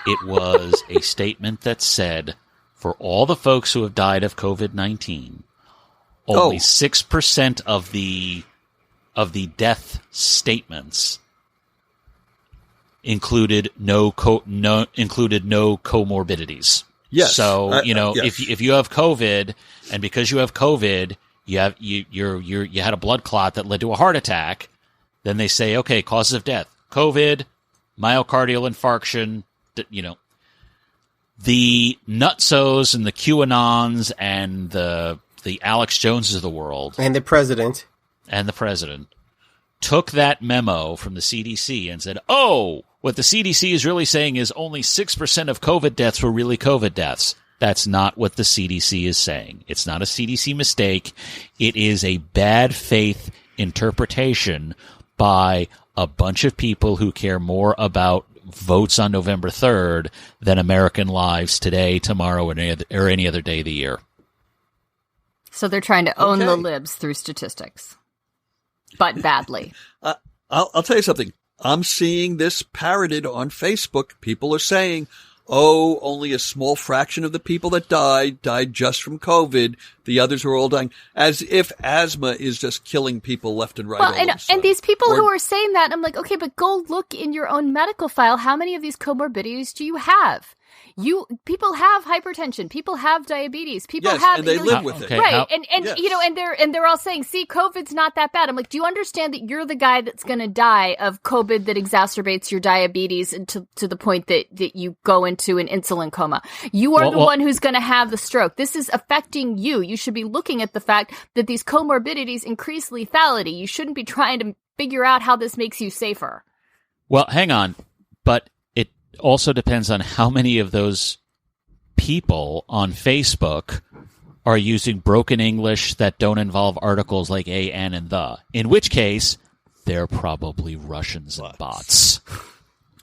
[SPEAKER 3] It was a statement that said, for all the folks who have died of COVID-19, only 6% of the death statements included no comorbidities.
[SPEAKER 1] Yes.
[SPEAKER 3] So
[SPEAKER 1] yes.
[SPEAKER 3] if you have COVID, and because you have COVID, you had a blood clot that led to a heart attack, then they say, okay, causes of death: COVID, myocardial infarction. The nutsos and the QAnons and the Alex Joneses of the world
[SPEAKER 4] and the president
[SPEAKER 3] took that memo from the CDC and said, oh, what the CDC is really saying is only 6% of COVID deaths were really COVID deaths. That's not what the CDC is saying. It's not a CDC mistake. It is a bad faith interpretation by a bunch of people who care more about votes on November 3rd than American lives today, tomorrow, or any other day of the year.
[SPEAKER 2] So they're trying to own the libs through statistics, but badly.
[SPEAKER 1] I'll tell you something. I'm seeing this parroted on Facebook. People are saying, oh, only a small fraction of the people that died just from COVID. The others are all dying, as if asthma is just killing people left and right.
[SPEAKER 2] Well, and these people who are saying that, I'm like, okay, but go look in your own medical file. How many of these comorbidities do you have? People have hypertension. People have diabetes. People have,
[SPEAKER 1] and they live with it,
[SPEAKER 2] right? And they're all saying, "See, COVID's not that bad." I'm like, do you understand that you're the guy that's going to die of COVID that exacerbates your diabetes and to the point that you go into an insulin coma? You are the one who's going to have the stroke. This is affecting you. You should be looking at the fact that these comorbidities increase lethality. You shouldn't be trying to figure out how this makes you safer.
[SPEAKER 3] Well, hang on, but also depends on how many of those people on Facebook are using broken English that don't involve articles like a, an, and the, in which case they're probably Russians and bots.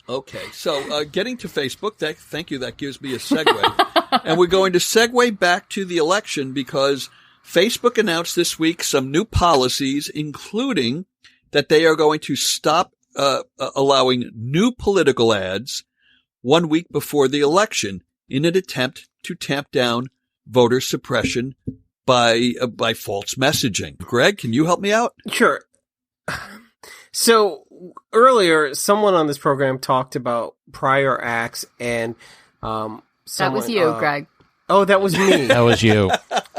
[SPEAKER 1] Okay, so getting to Facebook, thank you, that gives me a segue. And we're going to segue back to the election because Facebook announced this week some new policies, including that they are going to stop allowing new political ads 1 week before the election in an attempt to tamp down voter suppression by false messaging. Greg, can you help me out?
[SPEAKER 4] Sure. So earlier, someone on this program talked about prior acts and
[SPEAKER 2] that was you, Greg.
[SPEAKER 4] Oh, that was me.
[SPEAKER 3] That was you.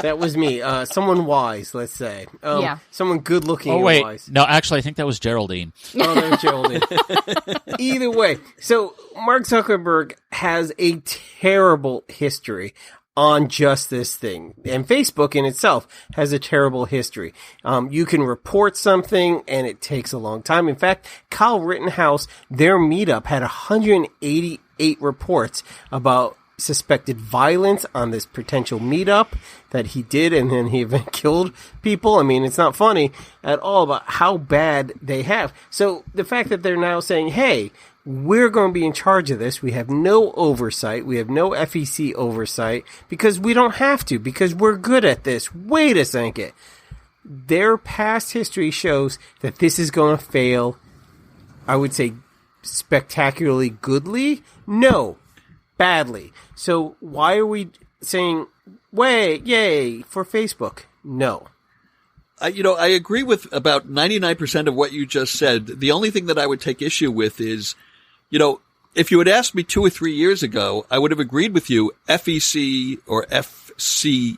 [SPEAKER 4] That was me. Someone wise, let's say.
[SPEAKER 2] Yeah.
[SPEAKER 4] Someone good looking
[SPEAKER 3] and wait.
[SPEAKER 4] wise.
[SPEAKER 3] No, actually, I think that was Geraldine.
[SPEAKER 4] Oh, that was Geraldine. Either way. So Mark Zuckerberg has a terrible history on just this thing. And Facebook in itself has a terrible history. You can report something and it takes a long time. In fact, Kyle Rittenhouse, their meetup had 188 reports about suspected violence on this potential meetup that he did, and then he even killed people. I mean, it's not funny at all about how bad they have. So the fact that they're now saying, hey, we're going to be in charge of this. We have no oversight. We have no FEC oversight because we don't have to, because we're good at this. Wait a second. Their past history shows that this is going to fail, I would say, spectacularly goodly? No, badly. So why are we saying, yay, for Facebook? No.
[SPEAKER 1] I agree with about 99% of what you just said. The only thing that I would take issue with is, if you had asked me 2 or 3 years ago, I would have agreed with you. FEC or FCC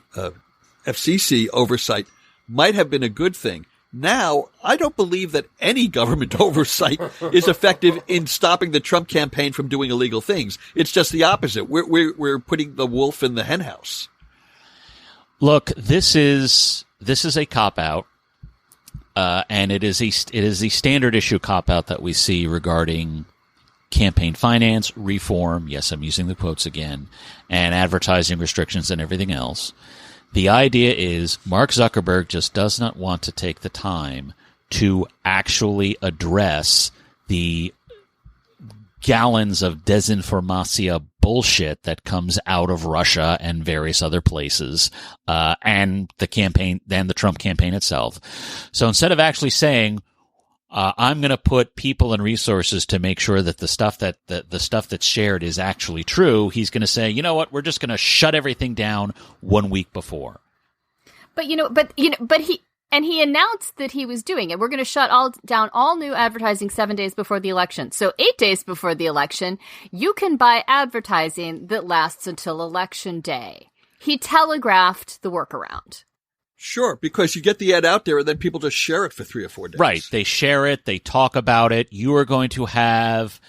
[SPEAKER 1] oversight might have been a good thing. Now, I don't believe that any government oversight is effective in stopping the Trump campaign from doing illegal things. It's just the opposite. We're putting the wolf in the henhouse.
[SPEAKER 3] Look, this is a cop-out, and it is the standard issue cop-out that we see regarding campaign finance, reform, yes, I'm using the quotes again, and advertising restrictions and everything else. The idea is Mark Zuckerberg just does not want to take the time to actually address the gallons of desinformatia bullshit that comes out of Russia and various other places, and the Trump campaign itself. So instead of actually saying, I'm going to put people and resources to make sure that the stuff that's shared is actually true, he's going to say, you know what, we're just going to shut everything down 1 week before.
[SPEAKER 2] But he announced that he was doing it. We're going to shut down all new advertising 7 days before the election. So 8 days before the election, you can buy advertising that lasts until election day. He telegraphed the workaround.
[SPEAKER 1] Sure, because you get the ad out there and then people just share it for 3 or 4 days.
[SPEAKER 3] Right. They share it. They talk about it. You are going to have,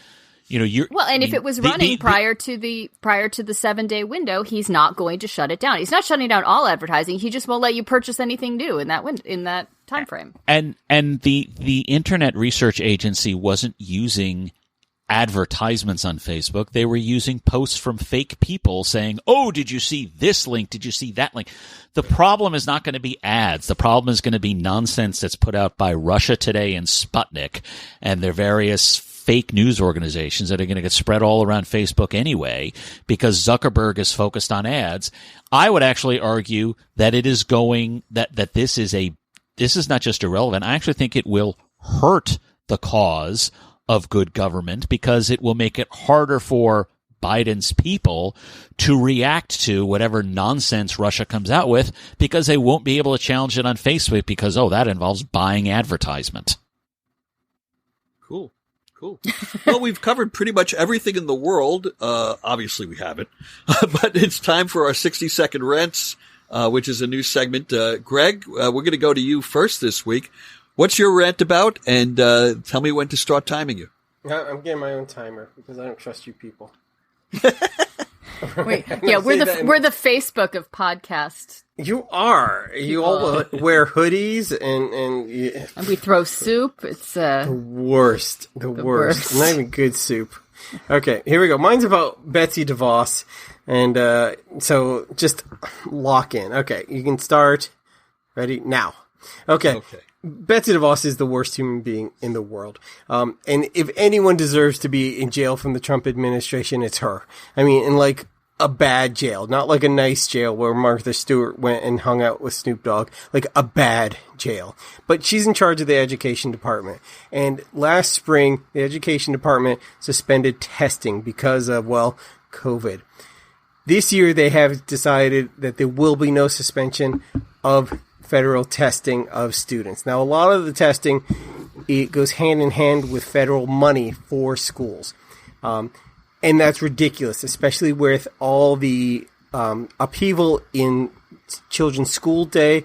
[SPEAKER 2] if it was running prior to the 7-day window, he's not going to shut it down. He's not shutting down all advertising. He just won't let you purchase anything new in that time frame.
[SPEAKER 3] And the Internet Research Agency wasn't using advertisements on Facebook. They were using posts from fake people saying, oh, did you see this link? Did you see that link? The problem is not going to be ads. The problem is going to be nonsense that's put out by Russia Today and Sputnik and their various fake news organizations that are going to get spread all around Facebook anyway, because Zuckerberg is focused on ads. I would actually argue that it is that this is not just irrelevant. I actually think it will hurt the cause of good government, because it will make it harder for Biden's people to react to whatever nonsense Russia comes out with, because they won't be able to challenge it on Facebook because, that involves buying advertisement.
[SPEAKER 1] Cool. Well, we've covered pretty much everything in the world. Obviously we haven't, but it's time for our 60-second rants, which is a new segment. Greg, we're going to go to you first this week. What's your rant about? And tell me when to start timing you.
[SPEAKER 4] I'm getting my own timer because I don't trust you people.
[SPEAKER 2] Wait, we're the Facebook of podcast.
[SPEAKER 4] You are. You all wear hoodies and
[SPEAKER 2] we throw soup. It's
[SPEAKER 4] the worst. The worst. Not even good soup. Okay, here we go. Mine's about Betsy DeVos, and so just lock in. Okay, you can start. Ready now. Okay. Betsy DeVos is the worst human being in the world. And if anyone deserves to be in jail from the Trump administration, it's her. I mean, in like a bad jail, not like a nice jail where Martha Stewart went and hung out with Snoop Dogg, like a bad jail. But she's in charge of the education department. And last spring, the education department suspended testing because of, COVID. This year, they have decided that there will be no suspension of federal testing of students. Now, a lot of the testing, it goes hand in hand with federal money for schools. And that's ridiculous, especially with all the upheaval in children's school day.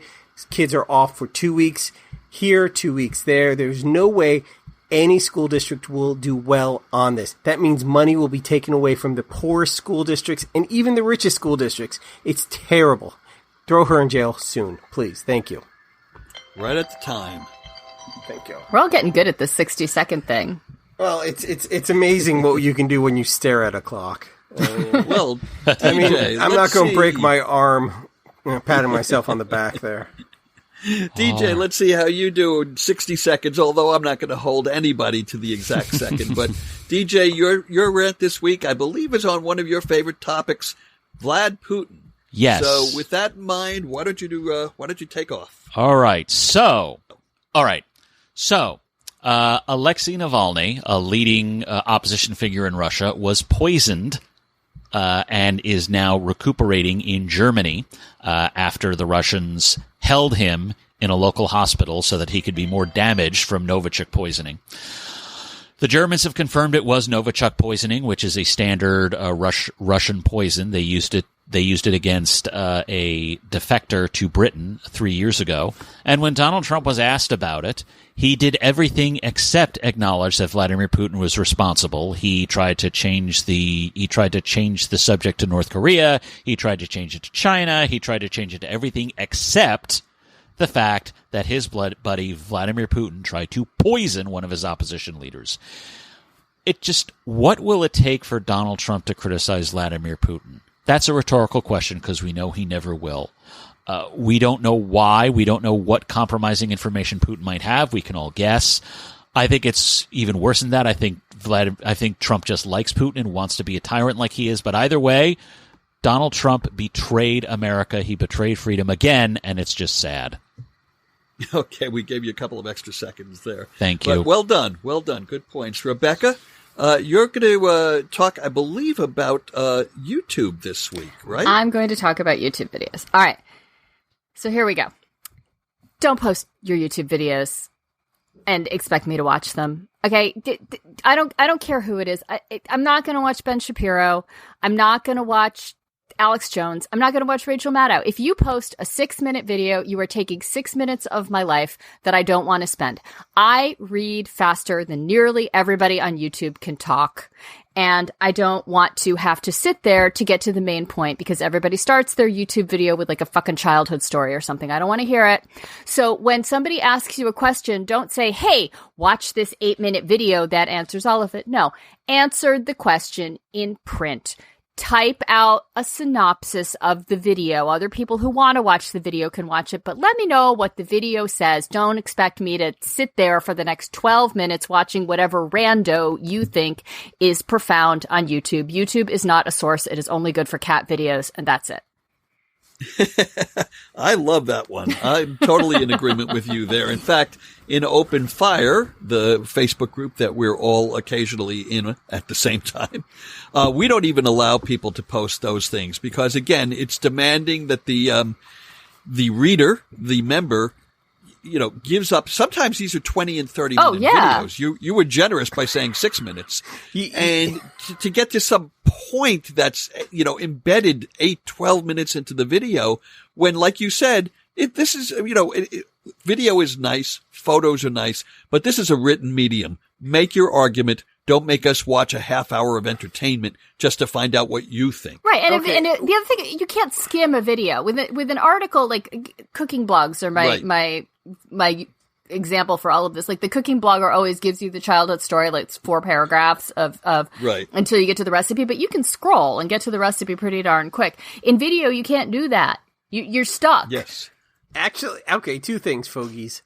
[SPEAKER 4] Kids are off for 2 weeks here, 2 weeks there. There's no way any school district will do well on this. That means money will be taken away from the poorest school districts and even the richest school districts. It's terrible. Throw her in jail soon, please. Thank you.
[SPEAKER 1] Right at the time.
[SPEAKER 4] Thank you.
[SPEAKER 2] We're all getting good at this 60-second thing.
[SPEAKER 4] Well, it's amazing what you can do when you stare at a clock.
[SPEAKER 1] Well,
[SPEAKER 4] I mean,
[SPEAKER 1] DJ,
[SPEAKER 4] I'm not going to break
[SPEAKER 1] see.
[SPEAKER 4] my arm patting myself on the back there.
[SPEAKER 1] DJ, let's see how you do in 60 seconds, although I'm not going to hold anybody to the exact second. But DJ, your rant this week, I believe, is on one of your favorite topics, Vlad Putin.
[SPEAKER 3] Yes.
[SPEAKER 1] So with that in mind, why don't you take off?
[SPEAKER 3] All right. So, Alexei Navalny, a leading opposition figure in Russia, was poisoned and is now recuperating in Germany after the Russians held him in a local hospital so that he could be more damaged from Novichok poisoning. The Germans have confirmed it was Novichok poisoning, which is a standard Russian poison. They used it against a defector to Britain 3 years ago. And when Donald Trump was asked about it, he did everything except acknowledge that Vladimir Putin was responsible. He tried to change the subject to North Korea. He tried to change it to China. He tried to change it to everything except the fact that his buddy Vladimir Putin tried to poison one of his opposition leaders. What will it take for Donald Trump to criticize Vladimir Putin? That's a rhetorical question because we know he never will. We don't know why. We don't know what compromising information Putin might have. We can all guess. I think it's even worse than that. I think Trump just likes Putin and wants to be a tyrant like he is. But either way, Donald Trump betrayed America. He betrayed freedom again, and it's just sad.
[SPEAKER 1] Okay, we gave you a couple of extra seconds there.
[SPEAKER 3] Thank you.
[SPEAKER 1] But well done. Good points. Rebecca, you're going to talk, I believe, about YouTube this week, right?
[SPEAKER 2] I'm going to talk about YouTube videos. All right. So here we go. Don't post your YouTube videos and expect me to watch them. Okay, I don't care who it is. I'm not going to watch Ben Shapiro. I'm not going to watch Alex Jones. I'm not going to watch Rachel Maddow. If you post a 6-minute video, you are taking 6 minutes of my life that I don't want to spend. I read faster than nearly everybody on YouTube can talk. And I don't want to have to sit there to get to the main point because everybody starts their YouTube video with like a fucking childhood story or something. I don't want to hear it. So when somebody asks you a question, don't say, hey, watch this 8-minute video that answers all of it. No, answer the question in print. Type out a synopsis of the video. Other people who want to watch the video can watch it, but let me know what the video says. Don't expect me to sit there for the next 12 minutes watching whatever rando you think is profound on YouTube. YouTube is not a source. It is only good for cat videos, and that's it.
[SPEAKER 1] I love that one. I'm totally in agreement with you there. In fact, in Open Fire, the Facebook group that we're all occasionally in at the same time, we don't even allow people to post those things because, again, it's demanding that the reader, the member, gives up. Sometimes these are 20 and 30-minute videos. You were generous by saying 6 minutes. And to get to some point that's, embedded 12 minutes into the video, when, like you said, video is nice, photos are nice, but this is a written medium. Make your argument. Don't make us watch a half hour of entertainment just to find out what you think.
[SPEAKER 2] Right, and the other thing, you can't skim a video with an article like cooking blogs or my example for all of this. Like the cooking blogger always gives you the childhood story, like it's 4 paragraphs of
[SPEAKER 1] right
[SPEAKER 2] until you get to the recipe, but you can scroll and get to the recipe pretty darn quick. In video, you can't do that. You're stuck.
[SPEAKER 1] Yes.
[SPEAKER 4] Actually, okay, 2 things, fogies.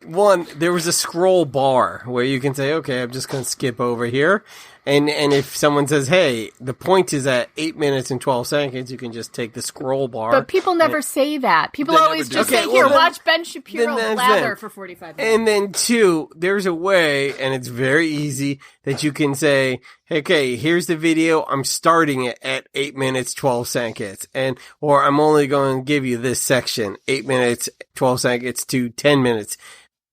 [SPEAKER 4] One, there was a scroll bar where you can say, okay, I'm just going to skip over here. And if someone says, hey, the point is at 8 minutes and 12 seconds, you can just take the scroll bar.
[SPEAKER 2] But people never say that. People always just say, here, watch Ben Shapiro blather for 45 minutes.
[SPEAKER 4] And then 2, there's a way, and it's very easy, that you can say, okay, here's the video. I'm starting it at 8 minutes, 12 seconds. Or I'm only going to give you this section, 8 minutes, 12 seconds to 10 minutes.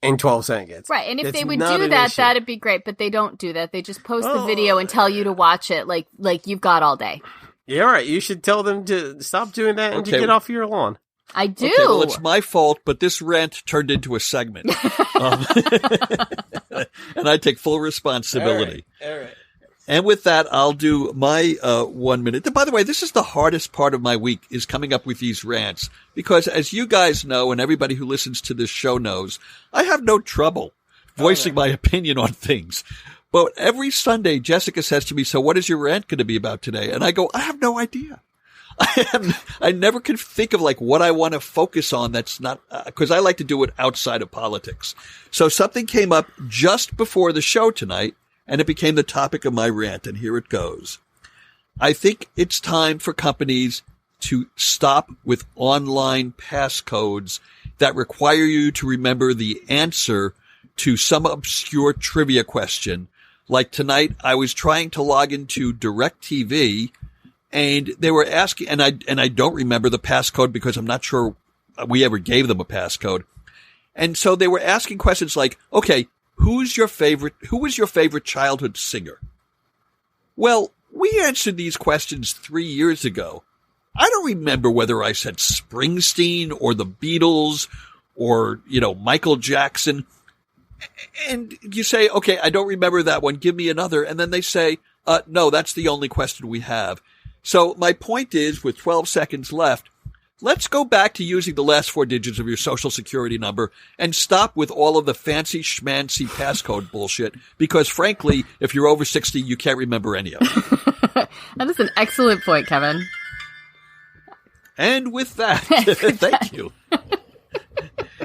[SPEAKER 4] In 12 seconds.
[SPEAKER 2] Right, and if they would do that, that'd be great, but they don't do that. They just post the video and tell you to watch it like you've got all day.
[SPEAKER 4] Yeah, right. You should tell them to stop doing that and to get off your lawn.
[SPEAKER 2] I do.
[SPEAKER 1] Okay, well, it's my fault, but this rant turned into a segment. And I take full responsibility.
[SPEAKER 4] All right.
[SPEAKER 1] And with that, I'll do my 1 minute. By the way, this is the hardest part of my week, is coming up with these rants. Because as you guys know, and everybody who listens to this show knows, I have no trouble voicing my opinion on things. But every Jessica says to me, so what is your rant going to be about today? And I go, I have no idea. I never can think of like what I want to focus on. That's not, cause I like to do it outside of politics. So something came up just before the show tonight and it became the topic of my rant. And here it goes. I think it's time for companies to stop with online passcodes that require you to remember the answer to some obscure trivia question. Like tonight, I was trying to log into DirecTV and they were asking, and I don't remember the passcode because I'm not sure we ever gave them a passcode. And so they were asking questions like, okay, who was your favorite childhood singer? Well, we answered these questions 3 years ago. I don't remember whether I said Springsteen or the Beatles or, Michael Jackson. And you say, okay, I don't remember that one. Give me another. And then they say, no, that's the only question we have. So my point is, with 12 seconds left, let's go back to using the last 4 digits of your social security number and stop with all of the fancy schmancy passcode bullshit. Because frankly, if you're over 60, you can't remember any of it.
[SPEAKER 2] That is an excellent point, Kevin.
[SPEAKER 1] And with that, thank you.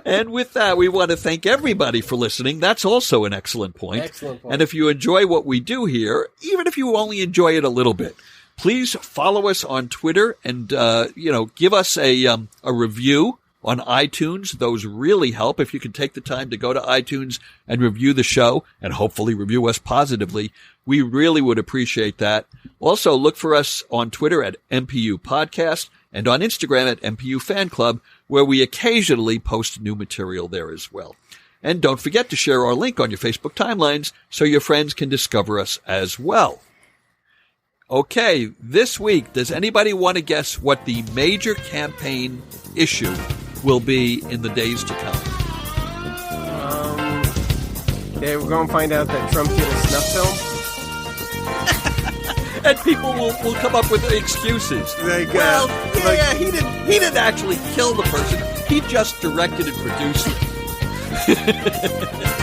[SPEAKER 1] And with that, we want to thank everybody for listening. That's also an excellent point.
[SPEAKER 4] Excellent point.
[SPEAKER 1] And if you enjoy what we do here, even if you only enjoy it a little bit, please follow us on Twitter and, give us a review on iTunes. Those really help. If you can take the time to go to iTunes and review the show and hopefully review us positively, we really would appreciate that. Also, look for us on Twitter at MPU Podcast and on Instagram at MPU Fan Club, where we occasionally post new material there as well. And don't forget to share our link on your Facebook timelines so your friends can discover us as well. Okay, this week, does anybody want to guess what the major campaign issue will be in the days to come?
[SPEAKER 4] We're going to find out that Trump did a snuff film.
[SPEAKER 1] And people will come up with excuses. He didn't actually kill the person. He just directed and produced it.